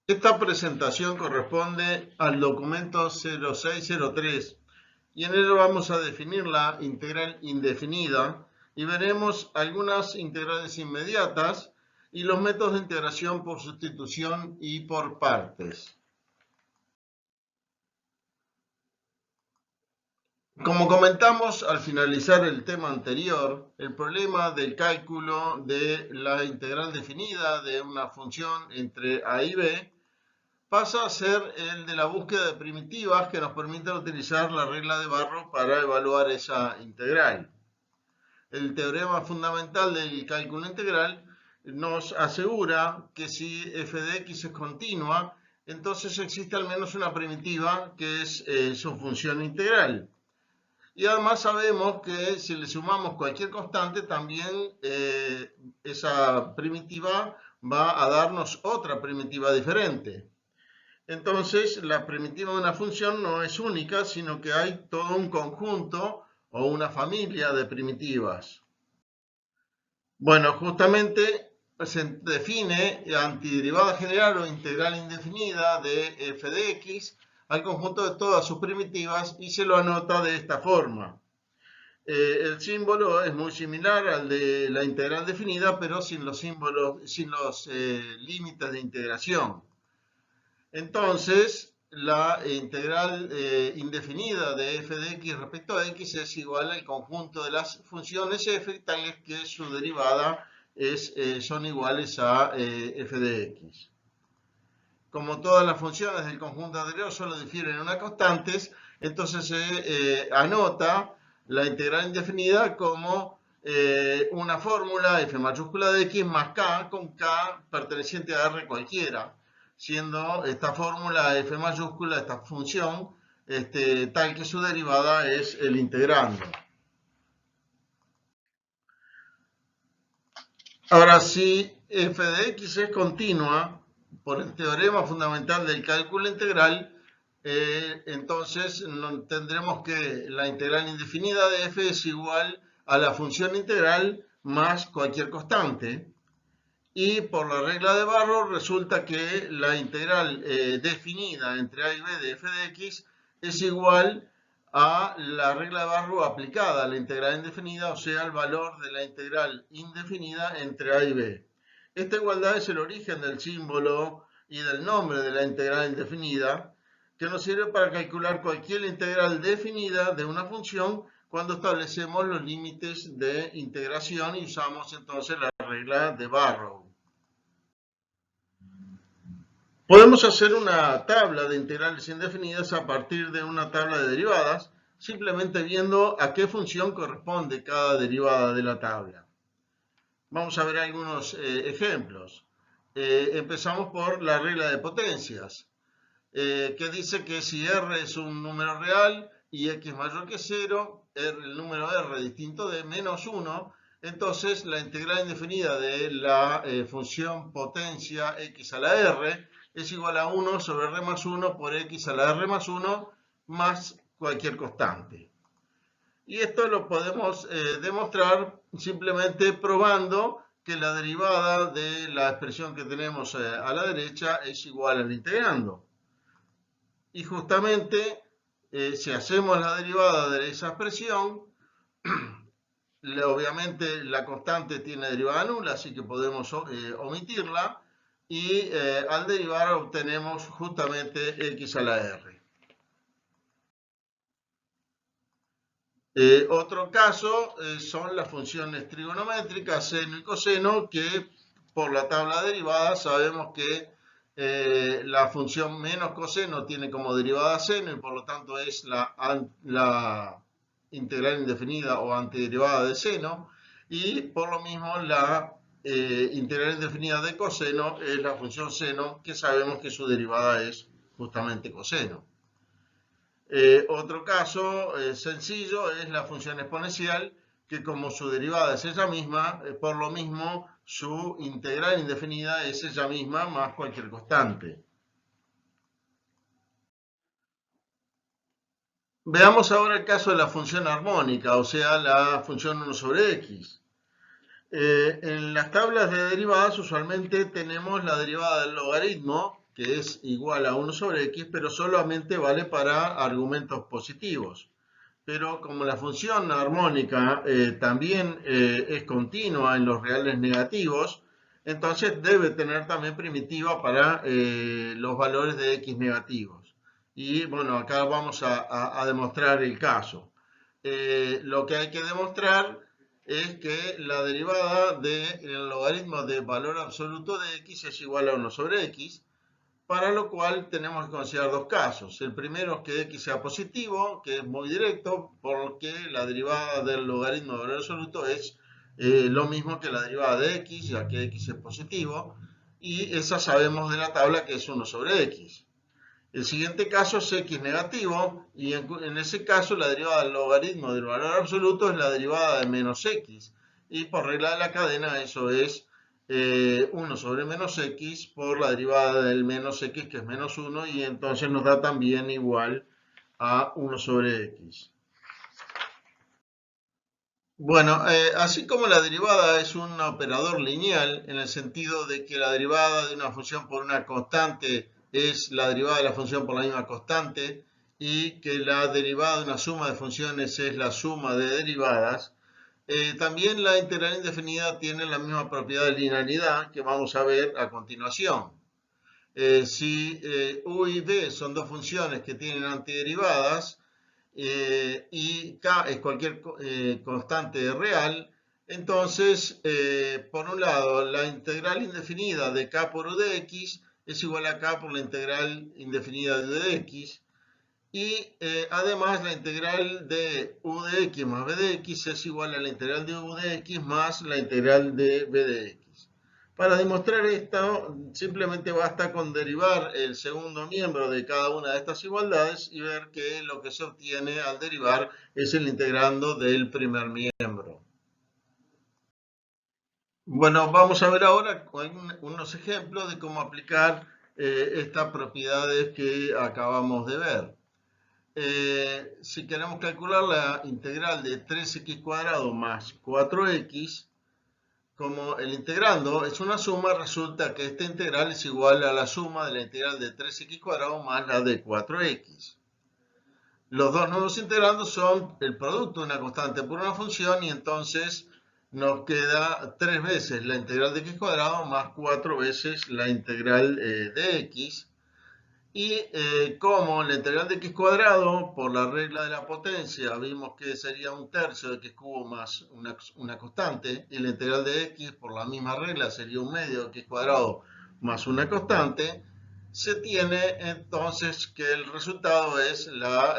Esta presentación corresponde al documento 0603 y en él vamos a definir la integral indefinida y veremos algunas integrales inmediatas y los métodos de integración por sustitución y por partes. Como comentamos al finalizar el tema anterior, el problema del cálculo de la integral definida de una función entre a y b pasa a ser el de la búsqueda de primitivas que nos permiten utilizar la regla de Barrow para evaluar esa integral. El teorema fundamental del cálculo integral nos asegura que si f de x es continua, entonces existe al menos una primitiva que es su función integral. Y además sabemos que si le sumamos cualquier constante, también esa primitiva va a darnos otra primitiva diferente. Entonces, la primitiva de una función no es única, sino que hay todo un conjunto o una familia de primitivas. Bueno, justamente se define antiderivada general o integral indefinida de f de x al conjunto de todas sus primitivas y se lo anota de esta forma. El símbolo es muy similar al de la integral definida, pero sin los símbolos, sin los límites de integración. Entonces, la integral indefinida de f de x respecto a x es igual al conjunto de las funciones f, tales que su derivada son iguales a f de x. Como todas las funciones del conjunto anterior solo difieren en unas constantes, entonces se anota la integral indefinida como una fórmula f mayúscula de x más k con k perteneciente a R cualquiera, siendo esta fórmula f mayúscula, esta función, tal que su derivada es el integrando. Ahora, si f de x es continua, por el teorema fundamental del cálculo integral, entonces tendremos que la integral indefinida de f es igual a la función integral más cualquier constante. Y por la regla de Barrow resulta que la integral definida entre a y b de f de x es igual a la regla de Barrow aplicada a la integral indefinida, o sea, el valor de la integral indefinida entre a y b. Esta igualdad es el origen del símbolo y del nombre de la integral indefinida, que nos sirve para calcular cualquier integral definida de una función cuando establecemos los límites de integración y usamos entonces la regla de Barrow. Podemos hacer una tabla de integrales indefinidas a partir de una tabla de derivadas, simplemente viendo a qué función corresponde cada derivada de la tabla. Vamos a ver algunos ejemplos. Empezamos por la regla de potencias, que dice que si R es un número real y X mayor que 0, el número R distinto de menos 1, entonces la integral indefinida de la función potencia X a la R es igual a 1 sobre R más 1 por X a la R más 1 más cualquier constante. Y esto lo podemos demostrar simplemente probando que la derivada de la expresión que tenemos a la derecha es igual al integrando. Y justamente, si hacemos la derivada de esa expresión, obviamente la constante tiene derivada nula, así que podemos omitirla. Y al derivar obtenemos justamente x a la r. Otro caso son las funciones trigonométricas seno y coseno, que por la tabla derivada sabemos que la función menos coseno tiene como derivada seno y por lo tanto es la integral indefinida o antiderivada de seno, y por lo mismo la integral indefinida de coseno es la función seno, que sabemos que su derivada es justamente coseno. Otro caso sencillo es la función exponencial, que como su derivada es ella misma, por lo mismo su integral indefinida es ella misma más cualquier constante. Veamos ahora el caso de la función armónica, o sea, la función 1 sobre x. En las tablas de derivadas usualmente tenemos la derivada del logaritmo, que es igual a 1 sobre x, pero solamente vale para argumentos positivos. Pero como la función armónica también es continua en los reales negativos, entonces debe tener también primitiva para los valores de x negativos. Y bueno, acá vamos a demostrar el caso. Lo que hay que demostrar es que la derivada del logaritmo de valor absoluto de x es igual a 1 sobre x, para lo cual tenemos que considerar dos casos. El primero es que x sea positivo, que es muy directo, porque la derivada del logaritmo de valor absoluto es lo mismo que la derivada de x, ya que x es positivo, y esa sabemos de la tabla que es 1 sobre x. El siguiente caso es x negativo, y en ese caso la derivada del logaritmo del valor absoluto es la derivada de menos x, y por regla de la cadena eso es 1 sobre menos x por la derivada del menos x, que es menos 1, y entonces nos da también igual a 1 sobre x. Bueno, así como la derivada es un operador lineal, en el sentido de que la derivada de una función por una constante es la derivada de la función por la misma constante, y que la derivada de una suma de funciones es la suma de derivadas, también la integral indefinida tiene la misma propiedad de linealidad que vamos a ver a continuación. Si u y b son dos funciones que tienen antiderivadas, y k es cualquier constante real, entonces, por un lado, la integral indefinida de k por u de x es igual a k por la integral indefinida de u de x, y además la integral de u de x más b de x es igual a la integral de u de x más la integral de b de x. Para demostrar esto, simplemente basta con derivar el segundo miembro de cada una de estas igualdades y ver que lo que se obtiene al derivar es el integrando del primer miembro. Bueno, vamos a ver ahora unos ejemplos de cómo aplicar estas propiedades que acabamos de ver. Si queremos calcular la integral de 3x cuadrado más 4x, como el integrando es una suma, resulta que esta integral es igual a la suma de la integral de 3x cuadrado más la de 4x. Los dos nuevos integrandos son el producto de una constante por una función, y entonces nos queda 3 veces la integral de x cuadrado más 4 veces la integral de x. Y como la integral de x cuadrado, por la regla de la potencia, vimos que sería un tercio de x cubo más una constante, y la integral de x, por la misma regla, sería un medio de x cuadrado más una constante, se tiene entonces que el resultado es la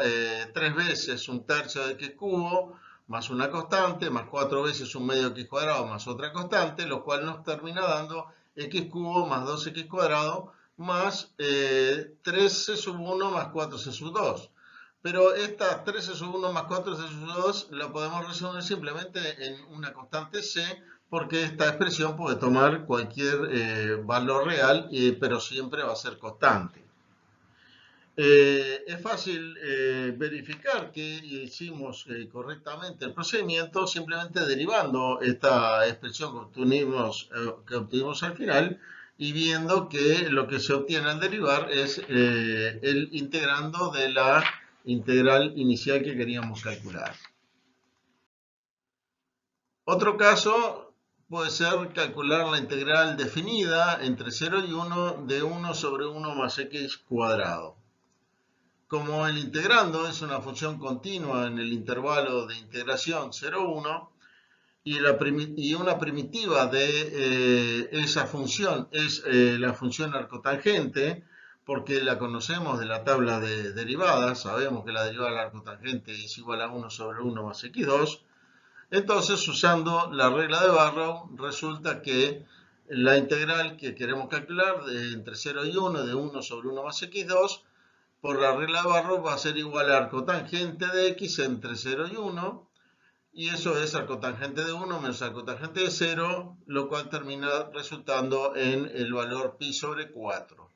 3 veces un tercio de x cubo más una constante, más 4 veces un medio de x cuadrado más otra constante, lo cual nos termina dando x cubo más 2x cuadrado más 3c sub 1 más 4c sub 2. Pero esta 13 sub 1 más 4c sub 2 la podemos resolver simplemente en una constante c, porque esta expresión puede tomar cualquier valor real, pero siempre va a ser constante. Es fácil verificar que hicimos correctamente el procedimiento simplemente derivando esta expresión que obtuvimos al final, y viendo que lo que se obtiene al derivar es el integrando de la integral inicial que queríamos calcular. Otro caso puede ser calcular la integral definida entre 0 y 1 de 1 sobre 1 más x cuadrado. Como el integrando es una función continua en el intervalo de integración 0, 1, y una primitiva de esa función es la función arcotangente, porque la conocemos de la tabla de derivadas, sabemos que la derivada del arcotangente es igual a 1 sobre 1 más x2, entonces usando la regla de Barrow resulta que la integral que queremos calcular entre 0 y 1 de 1 sobre 1 más x2, por la regla de Barrow va a ser igual a arcotangente de x entre 0 y 1, y eso es arcotangente de 1 menos arcotangente de 0, lo cual termina resultando en el valor pi sobre 4.